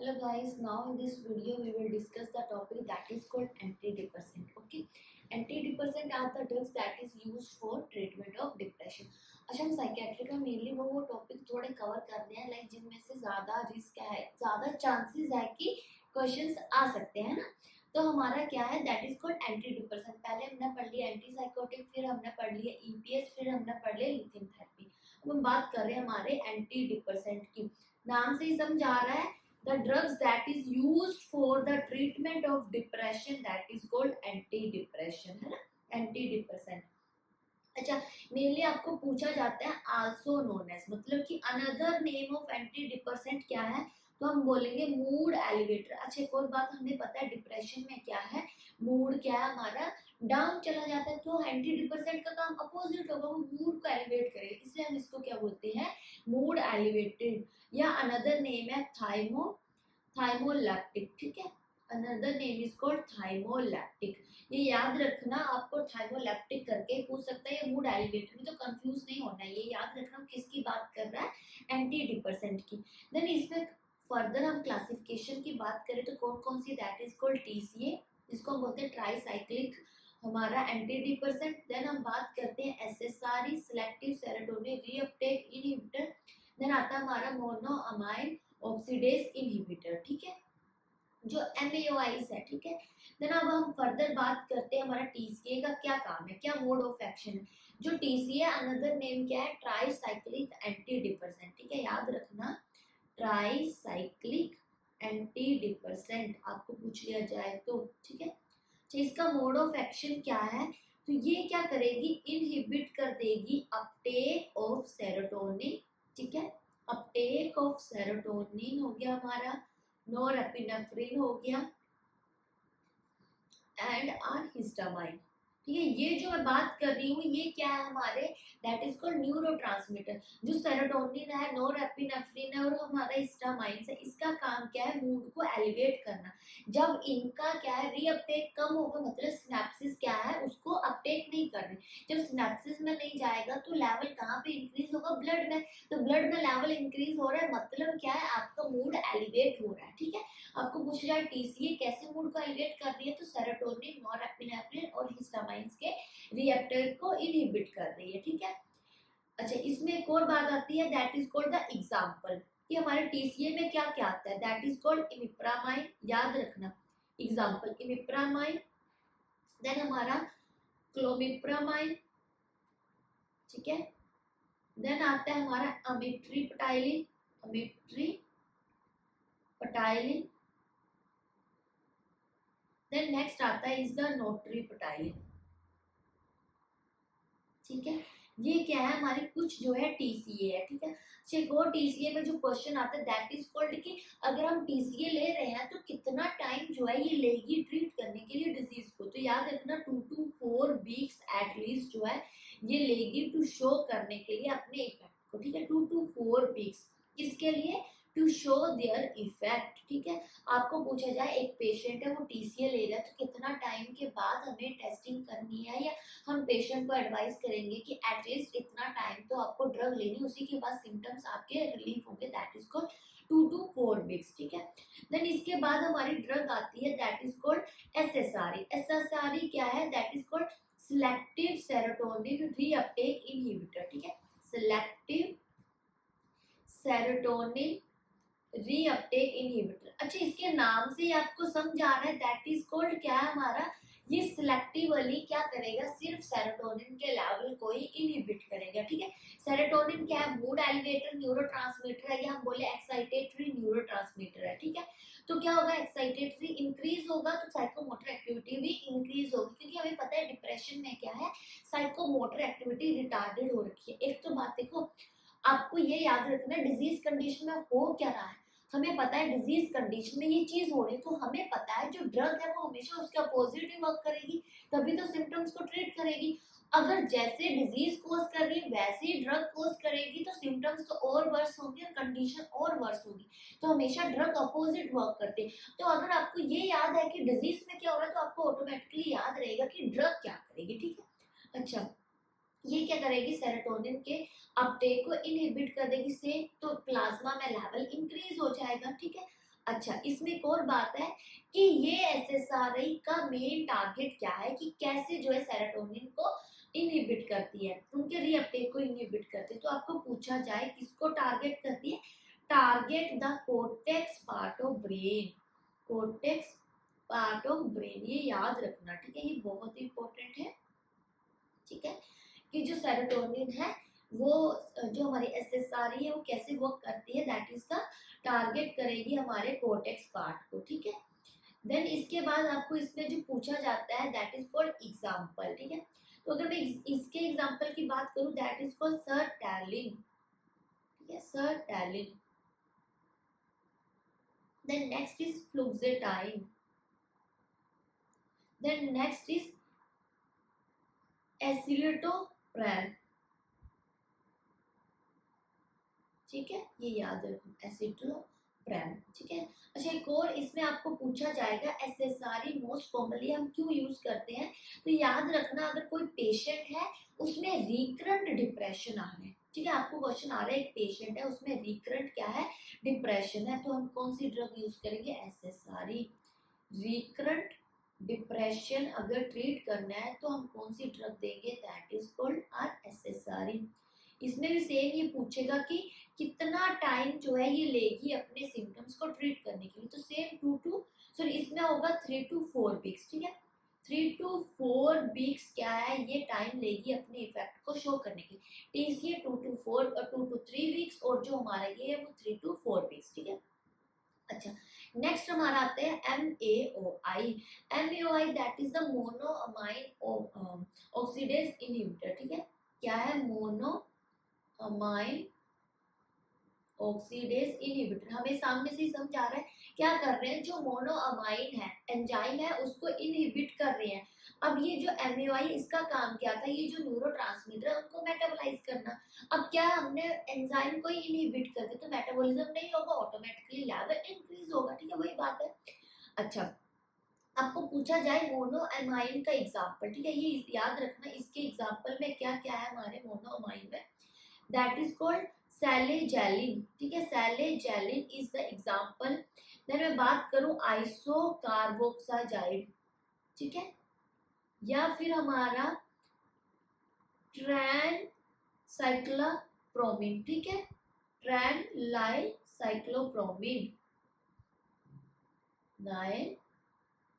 Hello guys, now in this video we will discuss the topic that is called antidepressant. Okay, antidepressant are the drugs that is used for treatment of depression. अच्छा, हम psychiatry का mainly वो topic थोड़े cover करते हैं like जिनमें से ज़्यादा रिस्क है, ज़्यादा चांसेस है कि क्वेश्चंस आ सकते हैं ना। तो हमारा क्या है दैट इज कॉल्ड एंटीडिप्रेसेंट। पहले हमने पढ़ लिया एंटीसाइकोटिक, फिर हमने पढ़ लिया ईपीएस, फिर हमने पढ़ लिया लिथियम थेरेपी। अब हम बात कर रहे हैं हमारे एंटीडिप्रेसेंट की। नाम से ही समझ आ रहा है the drugs that is used for the treatment of depression that is called antidepressant है ना, antidepressant। अच्छा, मेनली आपको पूछा जाता है आल्सो नोन एज, मतलब कि अनदर नेम ऑफ एंटीडिप्रेसेंट क्या है, तो हम बोलेंगे मूड एलिवेटर। अच्छा, एक और बात हमें पता है डिप्रेशन में क्या है, मूड क्या है हमारा डाउन चला जाता है, तो एंटी डिप्रेसेंट का काम अपोजिट होगा, वो मूड को एलिवेट करेगा, इसलिए हम इसको क्या बोलते हैं, मूड एलिवेटेड। या अनदर नेम है थाइमोलैप्टिक। ठीक है, अनदर नेम इज कॉल्ड थाइमोलैप्टिक। ये याद रखना, आपको थाइमोलैप्टिक करके पूछ सकता है, ये मूड एलिवेटर में, तो कंफ्यूज नहीं होना, ये याद रखना किसकी बात कर रहा है, एंटी डिप्रेसेंट की। देन इसमें फर्दर हम क्लासिफिकेशन की बात करें तो कौन कौन सी, दैट इज कॉल्ड टीसीए, जिसको हम बोलते हैं ट्राईसाइक्लिक हमारा एंटी डिप्रेसेंट। देन हम बात करते हैं SSRI, selective serotonin reuptake inhibitor. Then आता है हमारा मोनोअमाइन ऑक्सीडेज इनहिबिटर। ठीक है, जो एमएओआईज है। ठीक है, देन अब हम फर्दर बात करते हैं हमारा टीसीए का क्या काम है, क्या मोड ऑफ एक्शन है। जो टीसीए अनदर नेम क्या है, ट्राईसाइक्लिक एंटी डिप्रेसेंट। ठीक है, याद रखना ट्राईसाइक्लिक एंटी डिप्रेसेंट आपको पूछ लिया जाए तो। ठीक है, तो इसका मोड ऑफ एक्शन क्या है, तो ये क्या करेगी, इनहिबिट कर देगी अपटेक ऑफ सेरोटोनिन। ठीक है, अपटेक ऑफ सेरोटोनिन हो गया हमारा, नॉरएपिनेफ्रिन हो गया एंड आर हिस्टामाइन। ठीक है, ये जो मैं बात कर रही हूँ ये क्या है हमारे, दैट इज कॉल्ड न्यूरोट्रांसमीटर। जो सेरोटोनिन है, नॉरएपिनेफ्रिन है और हमारा हिस्टामाइन है, इसका काम क्या है, मूड को एलिवेट करना। जब इनका क्या है रीअपटेक कम होगा, मतलब सिनेप्सिस क्या है उसको अपटेक नहीं कर रहे, जब सिनेप्सिस में नहीं जाएगा तो लेवल कहाँ पे इंक्रीज होगा, ब्लड में। तो ब्लड में लेवल इंक्रीज हो रहा है, मतलब क्या है, आपका मूड एलिवेट हो रहा है। ठीक है, आपको पूछा जाए टीसीए कैसे मूड को एलिवेट कर रही है, तो सेरोटोनिन, नॉरएपिनेफ्रिन और हिस्टामाइन्स के रिसेप्टर को इनहिबिट कर रही है। ठीक है, अच्छा इसमें एक और बात आती है that is called the example, कि हमारे टीसीए में क्या क्या आता है, दैट इज कॉल्ड इमिप्रामाइन। याद रखना एग्जांपल इमिप्रामाइन, देन हमारा क्लोमिप्रामाइन। ठीक है, देन आता है हमारा अमिट्रिप्टाइलिन, अमिट्रिप्टाइलिन। देन नेक्स्ट आता है इज द नोट्रिप्टाइलिन। ठीक है, ये क्या है हमारे कुछ जो है टीसीए है। ठीक है, एक और टीसीए में जो क्वेश्चन आता है दैट इज कॉल्ड कि अगर हम टीसीए ले रहे हैं तो कितना टाइम जो है ये लेगी ट्रीट करने के लिए डिजीज को, तो याद रखना 2 to 4 वीक्स एटलीस्ट जो है ये लेगी टू शो करने के लिए अपने इफेक्ट को। ठीक है, 2 to 4 वीक्स, किसके लिए, टू शो देयर इफेक्ट। ठीक है, आपको पूछा जाए एक पेशेंट है वो टीसीए ले रहा है तो कितना टाइम के बाद हमें टेस्टिंग करनी है, या हम पेशेंट को एडवाइस करेंगे कि एटलीस्ट इतना टाइम तो आपको ड्रग लेनी, उसी के बाद सिम्टम्स आपके रिलीफ होंगे, that is called 2 to 4 weeks. ठीक है, देन इसके बाद हमारी ड्रग आती है दैट इज कॉल्ड एसएसआरई। एसएसआरई क्या है, that is called selective serotonin reuptake inhibitor. ठीक है, सिलेक्टिव सेरोटोनिन रीअपटेक इनहिबिटर। अच्छा, इसके नाम से ही आपको समझ आ रहा है दैट इज कॉल्ड क्या है हमारा, ये सिलेक्टिवली क्या करेगा, सिर्फ सेरोटोनिन के लेवल को ही इनहिबिट करेगा। ठीक है, सेरोटोनिन क्या है, मूड एलिवेटर न्यूरोट्रांसमीटर है, या हम बोले एक्साइटेटरी न्यूरोट्रांसमीटर है। ठीक है, तो क्या होगा, एक्साइटेटरी इंक्रीज होगा तो साइकोमोटर एक्टिविटी भी इंक्रीज होगी, क्योंकि हमें पता है डिप्रेशन में क्या है, साइकोमोटर एक्टिविटी रिटार्डेड हो रखी है। एक तो बात देखो, आपको ये याद रखना है डिजीज कंडीशन में हो क्या रहा है, हमें पता है डिजीज कंडीशन में ये चीज हो रही है, तो हमें पता है जो ड्रग है वो हमेशा उसके अपोजिट ही वर्क करेगी, तभी तो सिम्टम्स को ट्रीट करेगी। अगर जैसे डिजीज कोज कर रही है वैसे ही ड्रग कोज करेगी तो सिम्टम्स तो और वर्स होंगे और कंडीशन और वर्स होगी, तो हमेशा ड्रग अपोजिट वर्क करते हैं। तो अगर आपको ये याद है कि डिजीज में क्या हो रहा है तो आपको ऑटोमेटिकली याद रहेगा कि ड्रग क्या करेगी। ठीक है, अच्छा ये क्या करेगी, सेरोटोनिन के अपटेक को इनहिबिट कर देगी से, तो प्लाज्मा में लेवल इंक्रीज हो जाएगा। ठीक है, अच्छा, इसमें एक और बात है कि ये एसएसआरआई का मेन टारगेट क्या है कि कैसे जो है सेरोटोनिन को इनहिबिट करती है, उनके रीअपटेक को इनहिबिट करती है। तो आपको पूछा जाए किसको टारगेट करती है, target the cortex part of brain, cortex part of brain, ये याद रखना, ठीक है, ये बहुत इंपॉर्टेंट है, ठीक है, कि जो सेरोटोनिन है वो जो हमारी एसएसआरआई है वो कैसे वर्क करती है, दैट इज द टारगेट करेगी हमारे कोर्टेक्स पार्ट को, ठीक है। देन इसके बाद आपको इसमें जो पूछा जाता है दैट इज कॉल्ड एग्जाम्पल, ठीक है। तो अगर मैं इसके एग्जाम्पल की बात करूं दैट इज कॉल्ड सर्टैलिन, ठीक है, sertraline. Then next is fluoxetine, then next is escitalopram, ठीक है, ये याद रखना एसिटोप्रैन, ठीक है। अच्छा, एक और इसमें आपको पूछा जाएगा एसएसआरआई मोस्ट कॉमनली हम क्यों यूज करते हैं, तो याद रखना अगर कोई पेशेंट है उसमें रिकरेंट डिप्रेशन आ रहा है, ठीक है, आपको क्वेश्चन आ रहा है एक पेशेंट है उसमें रिकरेंट क्या है, डिप्रेशन है, तो हम कौन सी ड्रग यूज करेंगे, एसएसआरआई। रिकरेंट डिप्रेशन अगर ट्रीट करना है तो हम कौन सी ड्रग देंगे, that is called are SSRI. इसमें भी सेम ये पूछेगा कि कितना टाइम जो है ये लेगी अपने सिम्टम्स को ट्रीट करने के लिए, तो सेम 2 to इसमें होगा 3 to 4 वीक्स, ठीक है, 3 to 4 वीक्स क्या है ये टाइम लेगी अपने इफेक्ट को शो करने के लिए, टीसीए 2 to 3 वीक्स, और जो हमारा ये है वो 3 to 4 वीक्स, ठीक है। अच्छा, नेक्स्ट हमारा आते हैं MAOI, MAOI that is the monoamine oxidase inhibitor, ठीक है, क्या है, मोनोअमाइन ऑक्सीडेज इनहिबिटर, हमें सामने से ही समझ आ रहा है क्या कर रहे हैं, जो मोनोअमाइन है एंजाइम है उसको इनहिबिट कर रहे हैं। अब ये जो एमएओआई इसका काम क्या था, ये जो न्यूरोट्रांसमीटर है उनको मेटाबोलाइज करना। अब क्या हमने एंजाइम को ही इनहिबिट कर दिया तो मेटाबॉलिज्म नहीं होगा, ऑटोमेटिकली लेवल इंक्रीज होगा, ठीक है, वही बात है। अच्छा, आपको पूछा जाए मोनोअमाइन का एग्जांपल, ठीक है, ये याद रखना इसके एग्जांपल में क्या क्या है हमारे मोनोअमाइन में, दैट इज कॉल्ड सैलेजेलिन, ठीक है, सैलेजेलिन इज द एग्जांपल। देन मैं बात करूं आइसोकार्बोक्साजाइड, ठीक है, या फिर हमारा ट्रैन साइक्लोप्रोमिन, ठीक है, ट्रैन लाई साइक्लोप्रोमिन, नाइन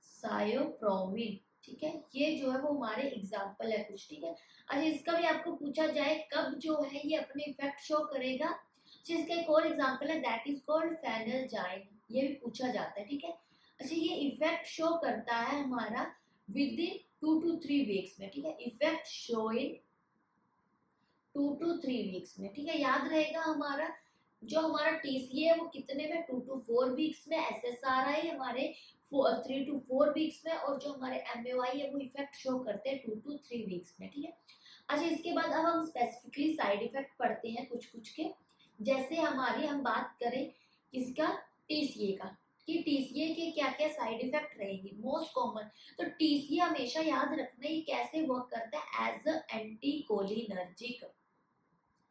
सायोप्रोमिन, ठीक है, ये जो है वो हमारे एग्जाम्पल है कुछ, ठीक है। अच्छा, इसका भी आपको पूछा जाए कब जो है ये अपने इफेक्ट शो करेगा, अच्छा इसका एक और एग्जाम्पल है दैट इज कॉल्ड फेनलजाइन, ये भी पूछा जाता है, ठीक है। अच्छा, ये इफेक्ट शो करता है हमारा विद इन 2 to 3 वीक्स में, ठीक है, effect show in 2 to 3 weeks में, ठीक है, याद रहेगा हमारा जो हमारा टीसीए है वो कितने में, 2 to 4 वीक्स में, एसएसआरआई हमारे 3 to 4 वीक्स में, और जो हमारे एमएओआई है वो इफेक्ट शो करते हैं 2 to 3 वीक्स में, ठीक है। अच्छा, इसके बाद अब हम स्पेसिफिकली साइड इफेक्ट पढ़ते हैं कुछ कुछ के, जैसे हमारी हम बात करें किसका, टीसीए का, कि टीसीए के क्या क्या साइड इफेक्ट रहेंगे मोस्ट कॉमन। तो टीसीए हमेशा याद रखना ये कैसे वर्क करता है, एज अ एंटीकोलिनर्जिक।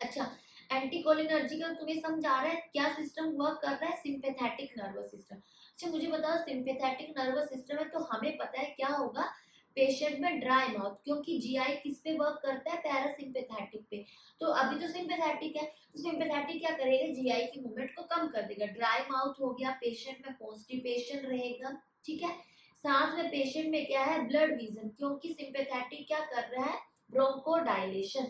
अच्छा, एंटीकोलिनर्जिकल तुम्हें समझ आ रहा है क्या सिस्टम वर्क कर रहा है, सिंपैथेटिक नर्वस सिस्टम। अच्छा, मुझे बताओ सिंपैथेटिक नर्वस सिस्टम है तो हमें पता है क्या होगा, पेशेंट में ड्राई माउथ, क्योंकि जीआई किस पे वर्क करता है, पैरासिम्पैथेटिक पे। तो अभी तो सिंपैथेटिक है, तो सिंपैथेटिक क्या करेगा, जीआई की मूवमेंट को कम कर देगा, ड्राई माउथ हो गया, पेशेंट में कॉन्स्टिपेशन रहेगा, ठीक है। साथ में पेशेंट में क्या है, ब्लड विजन, क्योंकि सिंपैथेटिक क्या कर रहा है, ब्रोंकोडाइलेशन,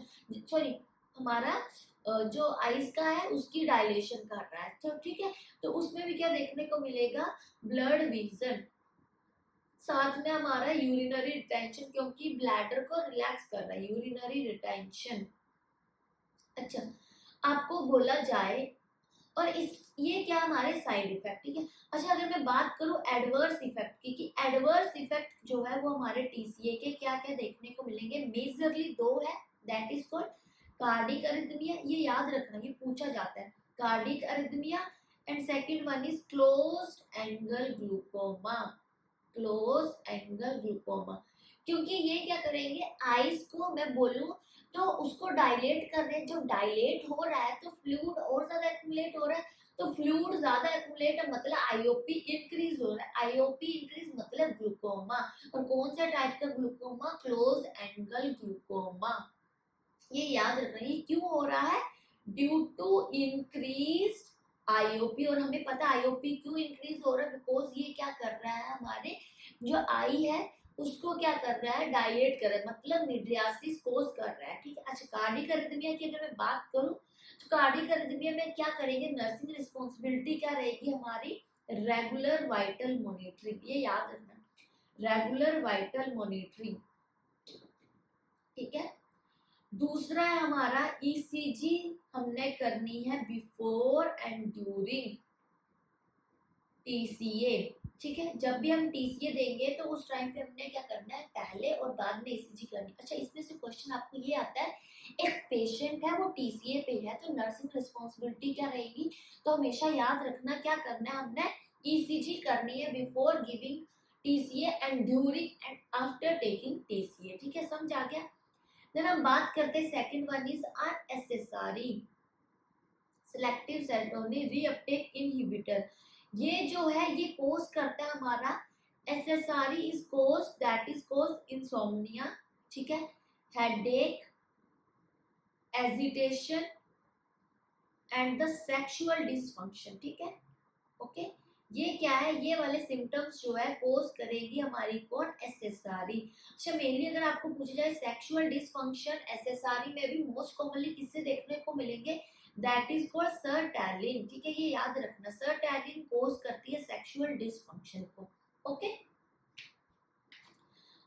सॉरी हमारा जो आइस का है उसकी डायलेशन कर रहा है, तो ठीक है, तो उसमें भी क्या देखने को मिलेगा, ब्लड विजन। साथ में हमारा यूरिनरी रिटेंशन, क्योंकि ब्लैडर को रिलैक्स कर रहा है, यूरिनरी रिटेंशन। अच्छा, आपको बोला जाए और इस ये क्या हमारे साइड इफेक्ट, ठीक है। अच्छा, अगर मैं बात करूं एडवर्स इफेक्ट की, कि एडवर्स इफेक्ट जो है वो हमारे टीसीए के क्या क्या देखने को मिलेंगे, मेजरली दो है, that is called cardiac arrhythmia, ये याद रखना ये पूछा जाता है, cardiac arrhythmia, and second one is closed angle glaucoma, close angle glaucoma, क्योंकि ये क्या करेंगे, आइस को मैं बोलूं तो उसको डायलेट कर रहे हैं, जब डायलेट हो रहा है तो फ्लूइड और ज्यादा एक्यूमुलेट हो रहा है, तो फ्लूइड ज्यादा एक्यूमुलेट मतलब आईओपी इंक्रीज हो रहा है, आईओपी इंक्रीज मतलब ग्लूकोमा। और कौन सा टाइप का ग्लूकोमा? Close angle glaucoma. ये याद रखना, ये क्यों हो रहा है? Due to increase IOP. और हमें पता है आईओपी क्यों इंक्रीज हो रहा है, बिकॉज ये क्या कर रहा है, हमारे जो आई है उसको क्या कर रहा है, डायलेट कर रहा है, मतलब मिडियासिस कोज कर रहा है। ठीक है। अच्छा, कार्डियक अरिथमिया की अगर मैं बात करूं तो कार्डियक अरिथमिया में क्या करेंगे, नर्सिंग रिस्पॉन्सिबिलिटी क्या रहेगी हमारी, रेगुलर वाइटल मॉनिटरिंग। ये याद रखना, रेगुलर वाइटल मॉनिटरिंग। ठीक है। दूसरा है हमारा ईसीजी हमने करनी है बिफोर एंड ड्यूरिंग टीसीए। ठीक है। जब भी हम टीसीए देंगे तो उस टाइम पे हमने क्या करना है, पहले और बाद में ईसीजी करनी। अच्छा, इसमें से क्वेश्चन आपको ये आता है, एक पेशेंट है वो टीसीए पे है तो नर्सिंग रिस्पॉन्सिबिलिटी क्या रहेगी, तो हमेशा याद रखना क्या करना है, हमने ईसीजी करनी है before giving TCA and during and after taking TCA. ठीक है, समझ आ गया। देन हम बात करते हैं second one is SSRI, selective serotonin reuptake inhibitor. ये जो है ये कोज करता है हमारा, SSRI is cause that is cause insomnia. ठीक है, headache, agitation and the sexual dysfunction. ठीक है। ओके, ये क्या है, ये वाले सिम्टम्स जो है कोज करेगी हमारी कौन, एसएसआरई। अच्छा, मेनली अगर आपको पूछा जाए सेक्सुअल डिसफंक्शन एसएसआरई में भी मोस्ट कॉमनली किससे देखने को मिलेंगे, दैट इज कॉल्ड सर्टैलिन। ठीक है, ये याद रखना, सर्टैलिन कोज करती है सेक्सुअल डिसफंक्शन को। ओके।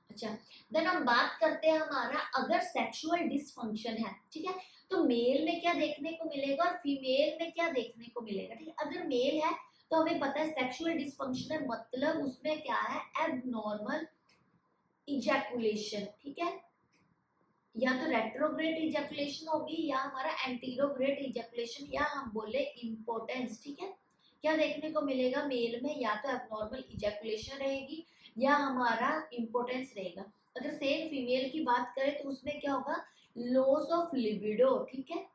अच्छा, देन हम बात करते हैं हमारा अगर सेक्सुअल डिसफंक्शन है, ठीक है, तो मेल में क्या देखने को मिलेगा और फीमेल में क्या देखने को मिलेगा। ठीक है, अगर मेल है तो हमें पता है सेक्सुअल डिसफंक्शन है, मतलब उसमें क्या है, एबनॉर्मल इजैकुलेशन। ठीक है, या तो रेट्रोग्रेड इजैकुलेशन होगी या हमारा एंटीरोग्रेड इजैकुलेशन, या हम बोले इम्पोर्टेंस। ठीक है, क्या देखने को मिलेगा मेल में, या तो एबनॉर्मल इजैकुलेशन रहेगी या हमारा इम्पोर्टेंस रहेगा। अगर सेम फीमेल की बात करें तो उसमें क्या होगा, लॉस ऑफ लिबिडो। ठीक है,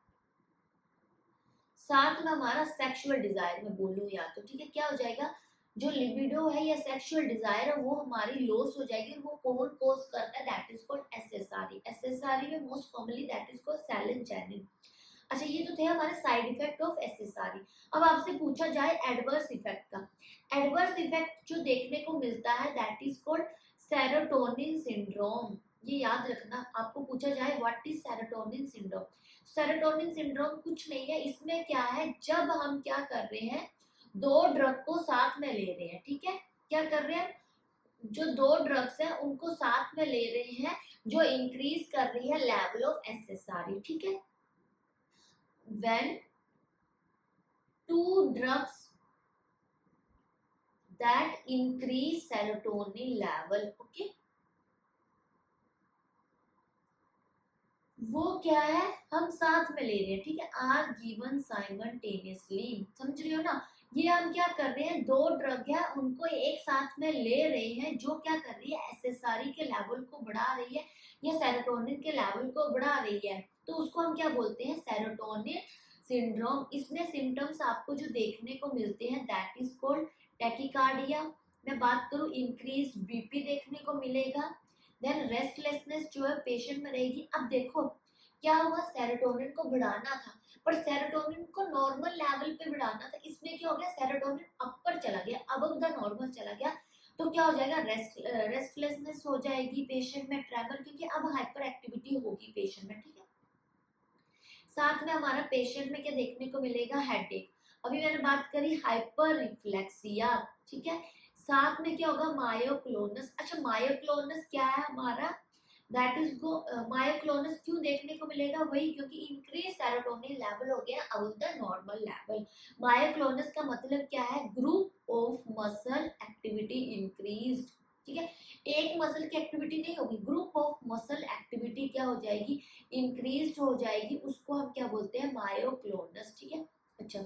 साथ में हमारा सेक्सुअल डिजायर में बोलूं या तो, ठीक है, क्या हो जाएगा, जो लिबिडो है या सेक्सुअल डिजायर है वो हमारी लॉस हो जाएगी। और वो कौन कोज करता है, that is called SSRI. SSRI में most commonly that is called sertraline. अच्छा, ये तो थे हमारे साइड इफेक्ट ऑफ एसएसआरई। अब आपसे पूछा जाए एडवर्स इफेक्ट का, एडवर्स इफेक्ट जो देखने को मिलता है that is called serotonin syndrome. ये याद रखना, आपको पूछा जाए what is serotonin syndrome. Serotonin syndrome कुछ नहीं है, इसमें क्या है, जब हम क्या कर रहे हैं, दो ड्रग को साथ में ले रहे हैं। ठीक है, क्या कर रहे हैं, जो दो ड्रग्स हैं उनको साथ में ले रहे हैं, जो इंक्रीज कर रही है लेवल ऑफ एसएसआरई। ठीक है, when two drugs that increase serotonin level, okay, वो क्या है, हम साथ में ले रहे हैं। ठीक है, आर गिवन साइमल्टेनियसली, समझ रहे हो ना, ये हम क्या कर रहे हैं, दो ड्रग है उनको एक साथ में ले रहे हैं, जो क्या कर रही है, एसएसआरई के लेवल को बढ़ा रही है या सेरोटोनिन के लेवल को बढ़ा रही है, तो उसको हम क्या बोलते हैं, सेरोटोनिन सिंड्रोम। इसमें सिम्टम्स आपको जो देखने को मिलते हैं दैट इज कॉल्ड टैकीकार्डिया। मैं बात करूं, इंक्रीज बीपी देखने को मिलेगा। देन रेस्टलेसनेस जो है पेशेंट में रहेगी। अब देखो क्या हुआ, सेरोटोनिन को बढ़ाना था पर सेरोटोनिन को नॉर्मल लेवल पे बढ़ाना था, इसमें क्या हो गया, सेरोटोनिन अपर चला गया, अबव द नॉर्मल चला गया, तो क्या हो जाएगा, रेस्टलेसनेस हो जाएगी पेशेंट में, ट्रेमर, क्योंकि अब हाइपर एक्टिविटी होगी पेशेंट में। ठीक है, साथ में हमारा पेशेंट में क्या देखने को मिलेगा, हेडेक। अभी मैंने बात करी हाइपर रिफ्लेक्सिया। ठीक है, साथ में क्या होगा, मायोक्लोनस। अच्छा, मायोक्लोनस क्या है हमारा, दैट इज गो, मायोक्लोनस क्यों देखने को मिलेगा, वही क्योंकि इंक्रीज सेरोटोनिन लेवल हो गया above the normal level. Myoclonus का मतलब क्या है, group of muscle activity increased. ठीक है, एक मसल की एक्टिविटी नहीं होगी, ग्रुप ऑफ मसल एक्टिविटी क्या हो जाएगी, इंक्रीज हो जाएगी, उसको हम क्या बोलते हैं, मायोक्लोनस। ठीक है। अच्छा,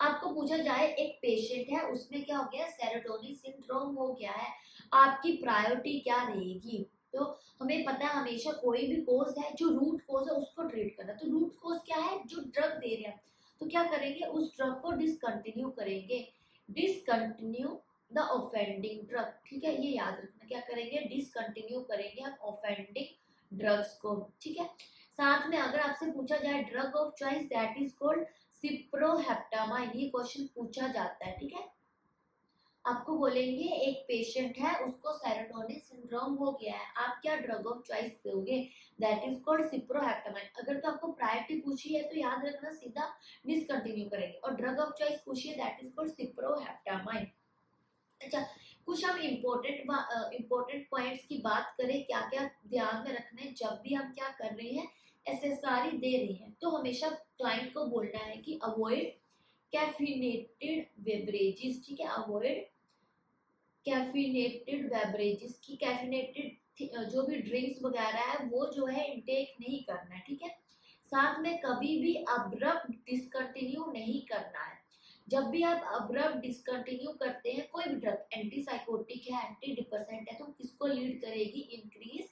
आपको पूछा जाए एक पेशेंट है उसमें क्या हो गया, सेरोटोनिन सिंड्रोम हो गया है, आपकी प्रायोरिटी क्या रहेगी, तो हमें पता है हमेशा कोई भी कोज है, जो रूट कोज है उसको ट्रीट करना। तो रूट कोज क्या है, जो ड्रग दे रहे हैं, तो क्या करेंगे, उस ड्रग को डिसकंटिन्यू करेंगे, डिसकंटिन्यू द ऑफेंडिंग ड्रग। ठीक है, ये याद रखना, क्या करेंगे, डिसकंटिन्यू करेंगे हम ऑफेंडिंग ड्रग्स को। ठीक है, साथ में अगर आपसे पूछा जाए drug of choice that is called cyproheptadine, ये क्वेश्चन पूछा जाता है। ठीक है, आपको बोलेंगे एक पेशेंट है, उसको सेरोटोनिन सिंड्रोम हो गया है, आप क्या ड्रग ऑफ चॉइस दोगे, दैट इज कॉल्ड सिप्रोहेप्टामाइन। अगर तो आपको प्रायोरिटी पूछी है तो याद रखना सीधा डिसकंटिन्यू करेंगे, और ड्रग ऑफ चॉइस पूछी है दैट इज कॉल्ड सिप्रोहेप्टामाइन। अच्छा, कुछ हम इम्पोर्टेंट पॉइंट्स की बात करें, क्या क्या ध्यान में रखना है जब भी हम क्या कर रहे हैं, एसएसआरई दे रहे हैं, तो हमेशा क्लाइंट को बोलना है कि अवॉइड कैफिनेटेड बेवरेजेस। ठीक है, अवॉइड कैफिनेटेड बेवरेजेस की, कैफिनेटेड जो भी ड्रिंक्स वगैरह है वो जो है इनटेक नहीं करना है। ठीक है, साथ में कभी भी अब्रप्ट डिसकंटिन्यू नहीं करना है। जब भी आप अब्रप्ट डिसकंटिन्यू करते हैं कोई भी ड्रग, एंटीसाइकोटिक है, एंटी डिप्रेसेंट है, तो किसको लीड करेगी, इंक्रीज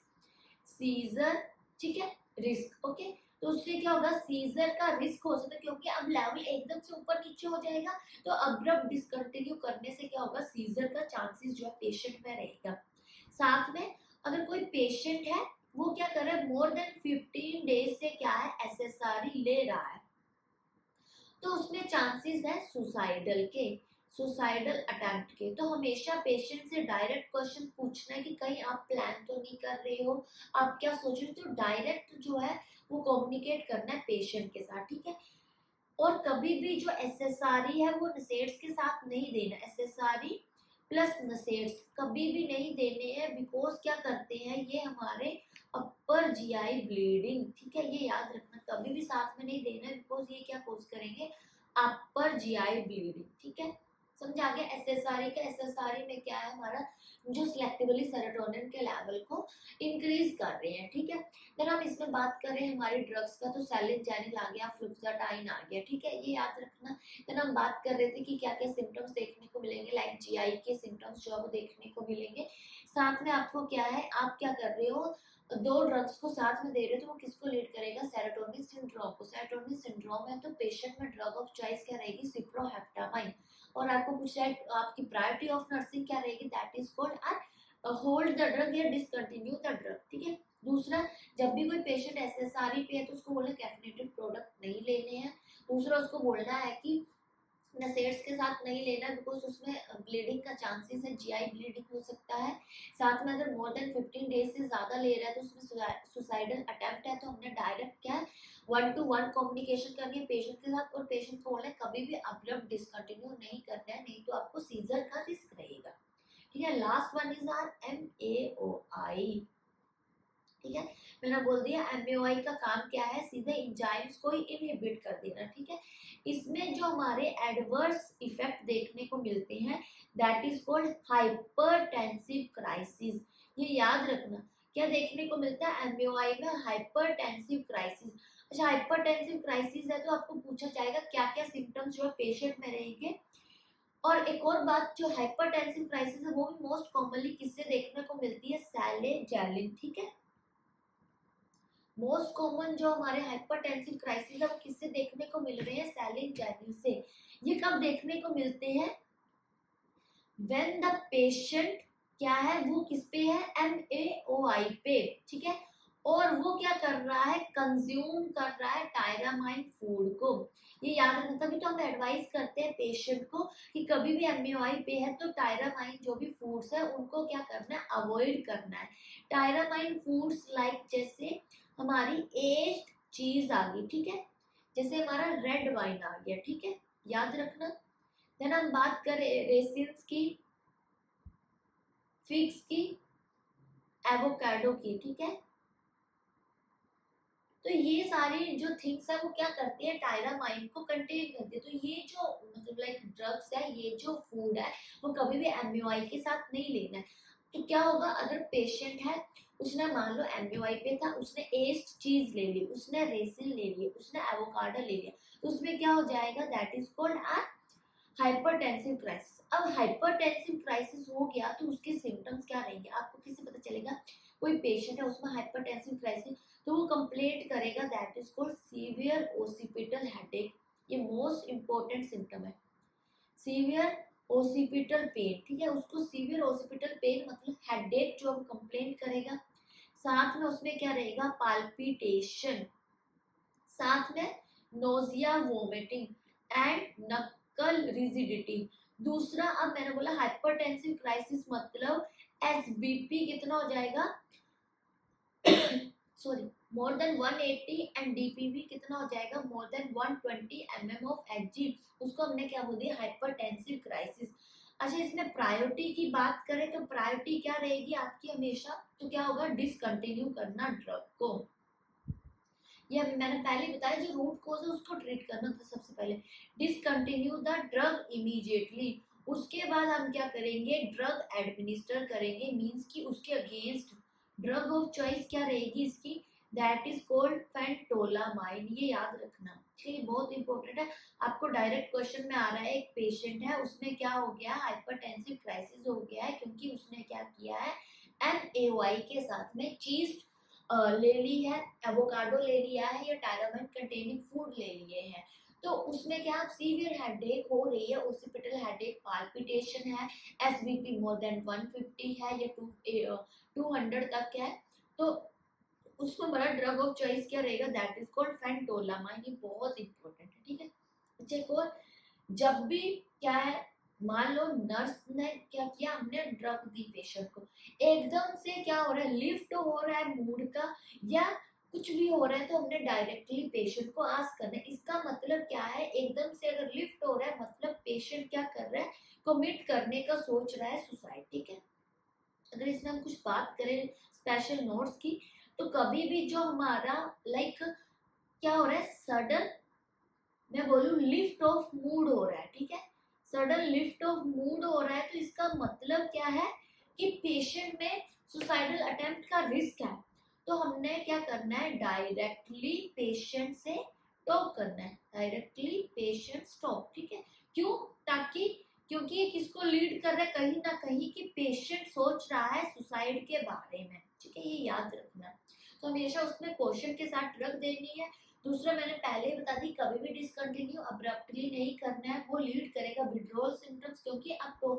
सीजर। ठीक है, रिस्क। ओके, तो उससे क्या होगा, सीजर का रिस्क हो सकता है, क्योंकि अब लेवल एकदम से ऊपर नीचे हो जाएगा, तो अब्रप्ट डिसकंटिन्यू करने से क्या होगा, सीजर का चांसेस जो है पेशेंट में रहेगा। साथ में अगर कोई पेशेंट है वो क्या कर रहा है, मोर देन 15 डेज से क्या है, एसएसआरई ले रहा है, तो उसमें चांसेस है सुसाइडल के, सुसाइडल अटेम्प्ट के। तो हमेशा पेशेंट से डायरेक्ट क्वेश्चन पूछना है कि कहीं आप प्लान तो नहीं कर रहे हो, आप क्या सोच रहे हो, तो डायरेक्ट जो है वो कम्युनिकेट करना है पेशेंट के साथ। ठीक है, और कभी भी जो एसएसआरई है वो नसेड्स के साथ नहीं देना, एसएसआरई प्लस नसेड्स कभी भी नहीं देने हैं, बिकॉज क्या करते हैं ये हमारे अपर जीआई ब्लीडिंग। ठीक है, ये याद रखना, कभी भी साथ में नहीं देना है, बिकॉज ये क्या कोज करेंगे, अपर जीआई ब्लीडिंग। ठीक है, समझ आ गया। एसएसआरई का, एसएसआरई में क्या है हमारा, जो सिलेक्टिवली सेरोटोनिन के लेवल को इंक्रीज कर रहे हैं। ठीक है, देन हम इसमें बात करें हमारे ड्रग्स का, तो सेलिनजेनिल आ गया, फ्लुक्साटाइन आ गया। ठीक है, ये याद रखना। देन हम बात कर रहे थे कि क्या क्या सिम्टम्स देखने को मिलेंगे, लाइक जीआई के सिम्टम्स जो है वो देखने को मिलेंगे। साथ में आपको क्या है, आप क्या कर रहे हो, दो ड्रग्स को साथ में दे रहे हो, तो वो किसको लीड करेगा, सेरोटोनिन सिंड्रोम को। सेरोटोनिन सिंड्रोम है तो पेशेंट में ड्रग ऑफ चॉइस क्या रहेगी, सिप्रोहेप्टामाइन। और आपको पूछा है आपकी प्रायोरिटी ऑफ नर्सिंग क्या रहेगी, that is called hold the drug या डिसकंटिन्यू द ड्रग। ठीक है, दूसरा, जब भी कोई पेशेंट एसएसआरई पे है तो उसको बोलना कैफिनेटेड प्रोडक्ट नहीं लेने हैं। दूसरा, उसको बोलना है कि नसेड्स के साथ नहीं लेना, बिकॉज उसमें ब्लीडिंग का चांसेस है, जीआई ब्लीडिंग हो सकता है। साथ में अगर मोर देन 15 डेज से ज्यादा ले रहा है तो उसमें सुसाइडल अटेम्प्ट है, तो हमने डायरेक्ट क्या है, 1-to-1 कम्युनिकेशन करनी है पेशेंट के साथ, और पेशेंट को बोलना है कभी भी अब्रप्ट डिसकंटिन्यू नहीं करना है, नहीं तो आपको सीजर का रिस्क रहेगा। ठीक है, last one is are MAOI। ठीक है, मैंने बोल दिया MAOI का काम क्या है, सीधे एंजाइम्स को ही इनहिबिट कर देना। ठीक है, इसमें जो हमारे एडवर्स इफेक्ट देखने को मिलते हैं that is called hypertensive crisis. ये याद रखना, क्या देखने को मिलता है MAOI में, हाइपरटेंसिव क्राइसिस। अच्छा, हाइपरटेंसिव क्राइसिस है तो आपको पूछा जाएगा क्या क्या सिम्टम्स जो है पेशेंट में रहेंगे। और एक और बात, जो हाइपरटेंसिव क्राइसिस है वो भी मोस्ट कॉमनली किससे देखने को मिलती है, सैलेजेलिन। ठीक है, मोस्ट कॉमन जो हमारे हाइपरटेंसिव क्राइसिस है वो किससे देखने को मिल रहे हैं, सैलिनजेनिल से। ये कब देखने को मिलते हैं, व्हेन द पेशेंट क्या है, वो किस पे है, MAOI पे। ठीक है, और वो क्या कर रहा है, कंज्यूम कर रहा है टायरामाइन फूड को। ये याद रखना, तभी तो हम एडवाइस करते हैं पेशेंट को कि कभी भी MAOI पे है तो टायरामाइन जो भी फूड्स है उनको क्या करना है, अवॉइड करना है। टायरामाइन फूड्स लाइक जैसे हमारी एज्ड चीज आ गई। ठीक है, जैसे हमारा रेड वाइन आ गया। ठीक है, याद रखना। देन हम बात करें रेसिन्स की, फिग्स की, एवोकाडो की। ठीक है, तो ये सारी जो थिंग्स है वो क्या करती है, टायरामाइन को कंटेन करती है। तो ये जो मतलब लाइक ड्रग्स है, ये जो फूड है वो कभी भी MAOI के साथ नहीं लेना है। तो क्या होगा, अगर पेशेंट है, उसने मान लो MAOI पे था, उसने एज्ड चीज ले ली, उसने रेसिन ले ली, उसने एवोकाडो ले लिया, तो उसमें क्या हो जाएगा, that is called hypertensive crisis. अब हाइपरटेंसिव क्राइसिस हो गया तो उसके सिम्टम्स क्या रहेंगे, आपको किससे पता चलेगा, कोई पेशेंट है उसमें हाइपरटेंसिव क्राइसिस, तो वो कंप्लेंट करेगा that is called severe occipital headache. ये मोस्ट इंपॉर्टेंट सिम्टम है। सीवियर ओसिपिटल पेन, ठीक है, उसको सीवियर ओसिपिटल पेन मतलब हेडेक जो हम कंप्लेन करेगा, साथ में उसमें क्या रहेगा, पाल्पिटेशन, साथ में नोजिया, वोमिटिंग एंड नक्कल रिजिडिटी। दूसरा, अब मैंने बोला हाइपरटेंसिव क्राइसिस मतलब एसबीपी कितना हो जाएगा, सॉरी, मोर देन 180 एंड डीपीवी कितना हो जाएगा, more than 120 mm of Hg, उसको हमने क्या बोल दिया, हाइपरटेंसिव क्राइसिस। अच्छा, इसमें प्रायोरिटी की बात करें तो प्रायोरिटी क्या रहेगी आपकी हमेशा, तो क्या होगा, डिसकंटिन्यू करना ड्रग को। ये अभी मैंने पहले बताया, जो रूट कोज है उसको ट्रीट करना था सबसे पहले, डिसकंटिन्यू द ड्रग इमीडिएटली। उसके बाद हम क्या करेंगे, ड्रग एडमिनिस्टर करेंगे, मींस कि उसके अगेंस्ट ड्रग ऑफ चॉइस क्या रहेगी इसकी, दैट इज कॉल्ड फेंटोलामाइन, ये याद रखना, ठीक है, बहुत इंपॉर्टेंट है। आपको डायरेक्ट क्वेश्चन में आ रहा है, एक पेशेंट है, उसमें क्या हो गया, हाइपरटेंसिव क्राइसिस हो गया है, क्योंकि उसने क्या किया है, MAOI के साथ में चीज ले ली है, एवोकाडो ले लिया है, या टायरामाइन कंटेनिंग फूड ले लिए हैं, तो उसमें क्या सीवियर हेडेक हो रही है, ओसिपिटल हेडेक, पाल्पिटेशन है, एसबीपी मोर देन 150 है या 200 तक है, तो उसमें बड़ा ड्रग ऑफ चॉइस क्या रहेगा, दैट इज कॉल्ड फेंटोलामाइन, ये बहुत इंपॉर्टेंट है, ठीक है। अच्छा, एक और, जब भी क्या है, मान लो नर्स ने क्या किया, हमने ड्रग दी पेशेंट को, एकदम से क्या हो रहा है, लिफ्ट हो रहा है मूड का या कुछ भी हो रहा है, तो हमने डायरेक्टली पेशेंट को आस्क करना है। इसका मतलब क्या है, एकदम से अगर लिफ्ट हो रहा है मतलब पेशेंट क्या कर रहा है, कमिट करने का सोच रहा है सुसाइड, ठीक है। अगर इसमें हम कुछ बात करें स्पेशल नोट्स की, तो कभी भी जो हमारा लाइक क्या हो रहा है, सडन, मैं बोलूं लिफ्ट ऑफ मूड हो रहा है, ठीक है, सडन लिफ्ट ऑफ मूड हो रहा है, तो इसका मतलब क्या है कि पेशेंट में सुसाइडल अटेम्प्ट का रिस्क है, तो हमने क्या करना है, डायरेक्टली पेशेंट से टॉक करना है, डायरेक्टली पेशेंट स्टॉप, ठीक है, क्यों, ताकि, क्योंकि ये किसको लीड कर रहा है, कहीं ना कहीं कि पेशेंट सोच रहा है सुसाइड के बारे में, ठीक है, ये याद रखना। तो हमेशा उसमें क्वेश्चन के साथ ड्रग देनी है। दूसरा, मैंने पहले ही बता दी, कभी भी डिसकंटिन्यू अब्रप्टली नहीं करना है, वो लीड करेगा विड्रॉल सिम्टम्स, क्योंकि अब तो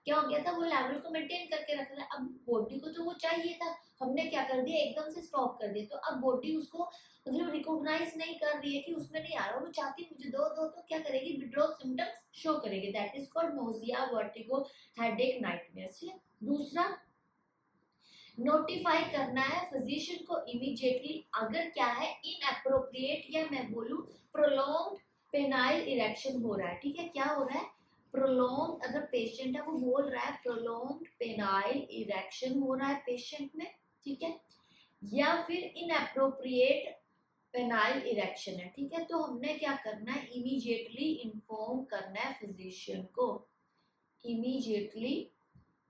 क्या हो गया था, वो लेवल को मेंटेन करके रखना है, अब बॉडी को तो वो चाहिए था, हमने क्या कर दिया, एकदम से स्टॉप कर दिया, तो अब बॉडी उसको मतलब रिकॉग्नाइज नहीं कर रही है कि उसमें नहीं आ रहा, वो चाहती मुझे दो दो, तो क्या करेगी, विड्रॉल सिम्टम्स शो करेगी, that is called nausea, vertigo, headache, nightmares. दूसरा, नोटिफाई करना है फिजिशियन को इमीडिएटली, अगर क्या है, इनअप्रोप्रिएट या मैं बोलूं प्रोलॉन्ग्ड पेनाइल इरेक्शन हो रहा है, ठीक है, क्या हो रहा है, प्रोलॉन्ग, अगर पेशेंट है वो बोल रहा है प्रोलॉन्ग्ड पेनाइल इरेक्शन हो रहा है पेशेंट में, ठीक है, या फिर इनअप्रोप्रिएट पेनाइल इरेक्शन है, ठीक है, तो हमने क्या करना है, इमीडिएटली इन्फॉर्म करना है फिजिशियन को, इमीडिएटली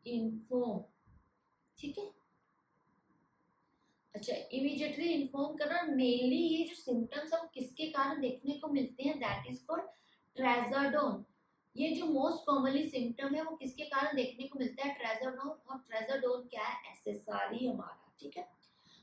इन्फॉर्म, ठीक है। अच्छा, इमीडिएटली इन्फॉर्म करना, मेनली ये जो सिम्टम्स है वो किसके कारण देखने को मिलते हैं, दैट इज कॉल्ड ट्रेजाडोन, ये जो मोस्ट कॉमनली सिम्टम है वो किसके कारण देखने को मिलता है, ट्रेजाडोन, और ट्रेजाडोन क्या है, एसएसआरई हमारा, ठीक है।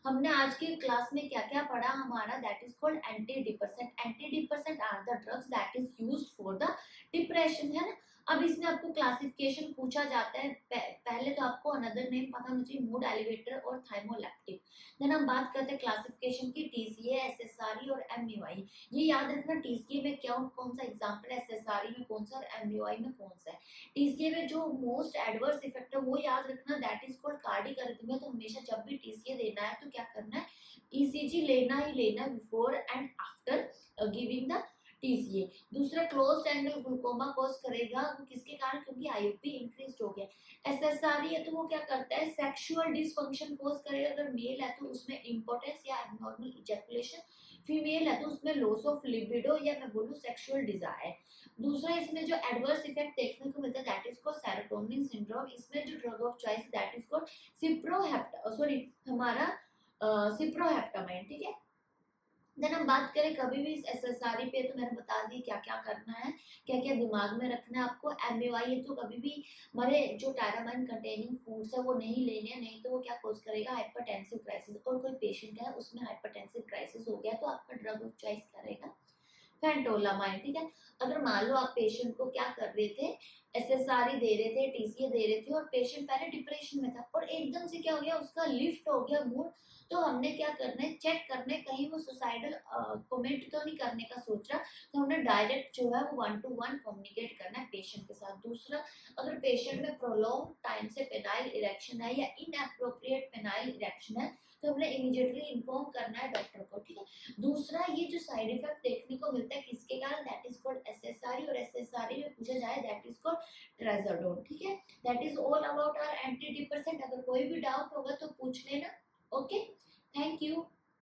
हमने आज की क्लास में क्या क्या पढ़ा हमारा, that is called antidepressant, antidepressant are the drugs that is used for the depression, है ना। अब इसमें आपको क्लासिफिकेशन पूछा जाता है, पहले तो आपको अनदर नेम पता होना चाहिए, मूड एलिवेटर और थाइमोलैप्टिक, देन हम बात करते हैं क्लासिफिकेशन की, टीसीए, एसएसआरई और एमयूआई। ये याद रखना, टीसीए में क्या कौन सा एग्जांपल है, एसएसआरई में कौन सा और एमयूआई में कौन सा है। टीसीए में जो मोस्ट एडवर्स इफेक्ट है वो याद रखना, that is called cardiac arrhythmia, तो हमेशा जब भी टीसीए देना है तो क्या करना है, ईसीजी लेना ही लेना before and after giving the TCA. दूसरा, क्लोज्ड एंगल ग्लूकोमा कॉज करेगा, वो किसके कारण, क्योंकि आईओपी इंक्रीज हो गया। एसएसआरई है तो वो क्या करता है, सेक्सुअल डिसफंक्शन कॉज करेगा, अगर मेल है तो उसमें इंपोर्टेंस या एबनॉर्मल इजैकुलेशन, फीमेल है तो उसमें लॉस ऑफ लिबिडो या मैं बोलूं सेक्सुअल डिजायर। दूसरा, इसमें जो एडवर्स इफेक्ट देखने को मिलता है, that is called serotonin syndrome, इसमें जो drug of choice that is called cyproheptadine, sorry हमारा सिप्रोहेप्टामाइन, ठीक है। देन हम बात करें कभी भी एसएसआरई पे, तो मैंने बता दी क्या क्या करना है, क्या क्या दिमाग में रखना है आपको। एमयूआई है तो कभी भी हमारे जो टायरामाइन कंटेनिंग फूड्स है वो नहीं लेने हैं, नहीं तो वो क्या कॉज करेगा, हाइपरटेंसिव क्राइसिस, और कोई पेशेंट है उसमें हाइपरटेंसिव क्राइसिस हो गया तो आपका ड्रग ऑफ चॉइस क्या रहेगा, फेंटोलामाइन, ठीक है। अगर मान लो आप पेशेंट को क्या कर रहे थे, एसएसआरई दे रहे थे, टीसीए दे रहे थे और पेशेंट पहले डिप्रेशन में था और एकदम से क्या हो गया, उसका लिफ्ट हो गया मूड, तो हमने क्या करना है, चेक करना है कहीं वो सुसाइडल कमेंट तो नहीं करने का सोच रहा, तो हमने डायरेक्ट जो है वो 1 to 1 कम्युनिकेट करना है पेशेंट के साथ। दूसरा, अगर पेशेंट में प्रोलॉन्ग टाइम से पेनाइल इरेक्शन है या इनएप्रोप्रिएट पेनाइल इरेक्शन है, तो हमने इमीडिएटली इन्फॉर्म करना है डॉक्टर को, ठीक है। दूसरा, ये जो साइड इफेक्ट देखने को मिलता है किसके कारण, दैट इज कॉल्ड एसएसआरई, और एसएसआरई में पूछा जाए दैट इज कॉल्ड ट्राइजोडोन, ठीक है। That is all about our antidepressant. अगर कोई भी डाउट होगा तो पूछ लेना। Okay, thank you.